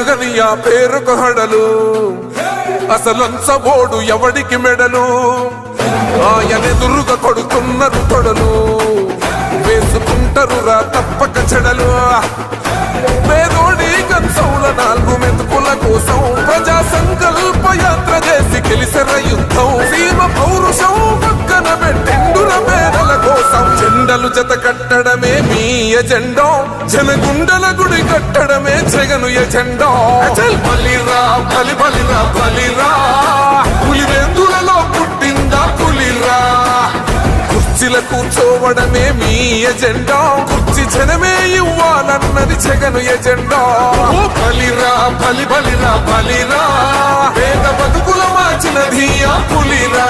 ఎరుగని ఆ పేరుకు హడలు అసలంచబోడు ఎవడికి మెడలు ఆయనెదురుగా కొడుతున్నారు తొడలు వేసుకుంటారు రా తప్పక చెడలు పేదోడి కంచంల 4 మెతుకుల కోసం ప్రజా సంకల్ప యాత్ర చేసి గెలిసెర యుద్ధం సీమ పౌరుషం పక్కన పెట్టిండుర పేదల కోసం జెండలు జత కట్టడమే మీ ఎజెండా జనగుండల గుడి కట్టడమే జగను ఎజెండా బలిరా బలి బలిరా బలిరా పులివెందులలో పుట్టిందా పులిరా కుర్చీల కూర్చోవడమే మీ ఎజెండా కుర్చీ జనమే ఇవ్వాలన్నది జగను ఎజెండా బలిరా బలి బలిరా బలిరా పేద బతుకుల మార్చినది ఆ పులిరా